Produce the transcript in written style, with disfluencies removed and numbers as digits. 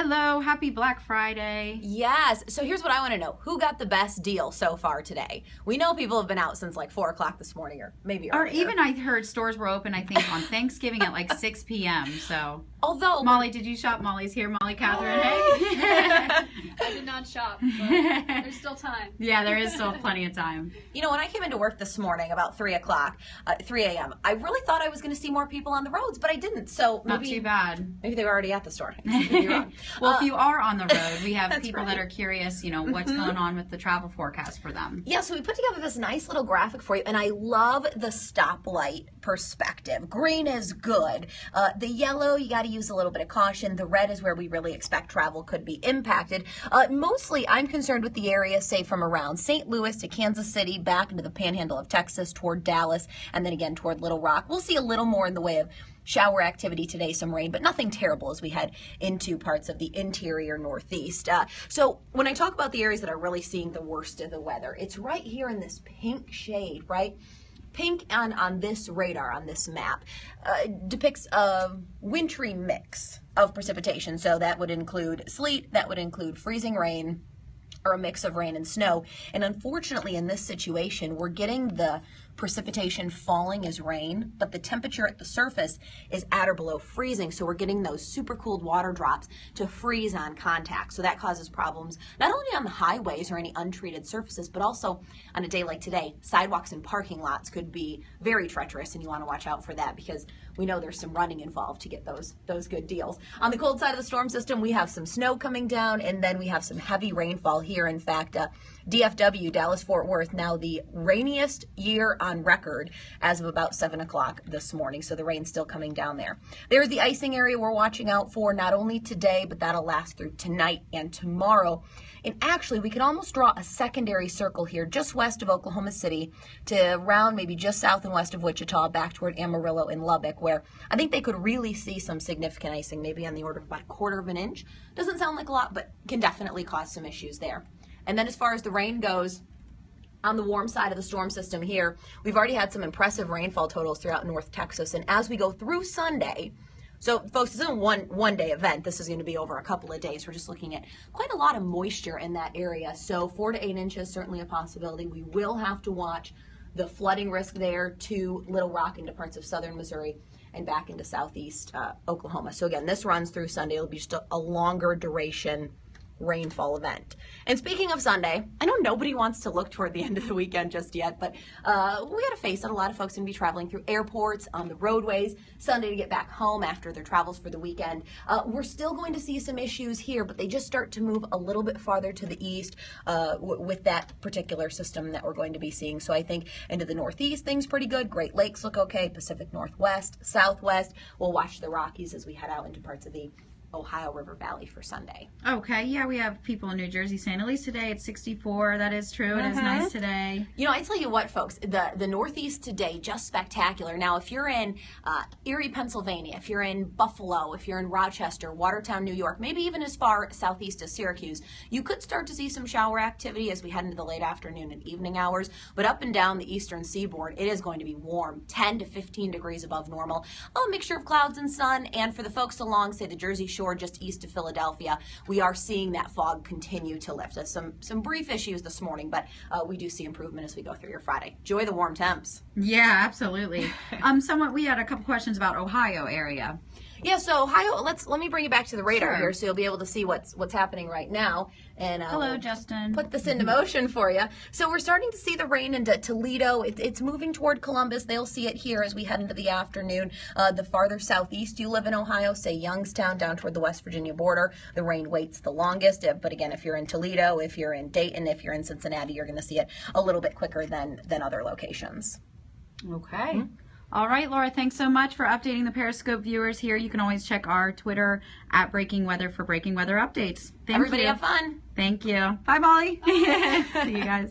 Hello, happy Black Friday. Yes. So here's what I want to know. Who got the best deal so far today? We know people have been out since like 4 o'clock this morning or maybe earlier. Or even I heard stores were open, I think, on Thanksgiving at like 6 p.m. So, although Molly, did you shop? Molly's here. Molly Catherine, hey. I did not shop, but there's still time. Yeah, there is still plenty of time. You know, when I came into work this morning about 3 a.m., I really thought I was going to see more people on the roads, but I didn't. So Not too bad. Maybe they were already at the store. I could be wrong. Well, if you are on the road, we have people right. that are curious, you know, what's going on with the travel forecast for them. Yeah, so we put together this nice little graphic for you, and I love the stoplight perspective. Green is good. The yellow, you got to use a little bit of caution. The red is where we really expect travel could be impacted. Mostly, I'm concerned with the area, say, from around St. Louis to Kansas City, back into the panhandle of Texas, toward Dallas, and then again toward Little Rock. We'll see a little more in the way of shower activity today, some rain, but nothing terrible as we head into parts of the interior northeast. So when I talk about the areas that are really seeing the worst of the weather, it's right here in this pink shade, right? Pink on this radar, on this map, depicts a wintry mix of precipitation. So that would include sleet, that would include freezing rain, or a mix of rain and snow. And unfortunately, in this situation, we're getting the precipitation falling as rain, but the temperature at the surface is at or below freezing. So we're getting those super cooled water drops to freeze on contact. So that causes problems not only on the highways or any untreated surfaces, but also on a day like today, sidewalks and parking lots could be very treacherous, and you want to watch out for that because we know there's some running involved to get those good deals. On the cold side of the storm system, we have some snow coming down, and then we have some heavy rainfall here. In fact, DFW, Dallas-Fort Worth, now the rainiest year on record as of about 7 o'clock this morning. So the rain's still coming down there. There's the icing area we're watching out for, not only today, but that'll last through tonight and tomorrow. And actually, we could almost draw a secondary circle here just west of Oklahoma City to around maybe just south and west of Wichita, back toward Amarillo and Lubbock, where I think they could really see some significant icing, maybe on the order of about 1/4 of an inch. Doesn't sound like a lot, but can definitely cause some issues there. And then as far as the rain goes, on the warm side of the storm system here, we've already had some impressive rainfall totals throughout North Texas. And as we go through Sunday, so folks, this isn't one day event. This is going to be over a couple of days. We're just looking at quite a lot of moisture in that area. So 4 to 8 inches, certainly a possibility. We will have to watch the flooding risk there to Little Rock into parts of southern Missouri and back into southeast Oklahoma. So again, this runs through Sunday. It'll be just a longer duration rainfall event. And speaking of Sunday, I know nobody wants to look toward the end of the weekend just yet, but we got to face it. A lot of folks are going to be traveling through airports, on the roadways, Sunday to get back home after their travels for the weekend. We're still going to see some issues here, but they just start to move a little bit farther to the east with that particular system that we're going to be seeing. So I think into the northeast, things pretty good. Great Lakes look okay. Pacific Northwest, Southwest. We'll watch the Rockies as we head out into parts of the Ohio River Valley for Sunday. Okay, yeah, we have people in New Jersey saying at least today it's 64. That is true. It is nice today. You know, I tell you what, folks, the Northeast today, just spectacular. Now, if you're in Erie, Pennsylvania, if you're in Buffalo, if you're in Rochester, Watertown, New York, maybe even as far southeast as Syracuse, you could start to see some shower activity as we head into the late afternoon and evening hours. But up and down the eastern seaboard, it is going to be warm, 10 to 15 degrees above normal. A mixture of clouds and sun. And for the folks along, say, the Jersey Shore, just east of Philadelphia, we are seeing that fog continue to lift. Some brief issues this morning, but we do see improvement as we go through your Friday. Enjoy the warm temps. Yeah, absolutely. We had a couple questions about Ohio area. Yeah, so Ohio, let me bring you back to the radar Sure. here so you'll be able to see what's happening right now. And Hello, Justin. Put this into motion for you. So we're starting to see the rain into Toledo. It's moving toward Columbus. They'll see it here as we head into the afternoon. The farther southeast you live in Ohio, say Youngstown, down toward the West Virginia border, the rain waits the longest. But again, if you're in Toledo, if you're in Dayton, if you're in Cincinnati, you're going to see it a little bit quicker than other locations. Okay. Mm-hmm. All right, Laura, thanks so much for updating the Periscope viewers here. You can always check our Twitter at Breaking Weather for breaking weather updates. Thank Everybody you. have fun. Thank you. Bye, Molly. See you guys.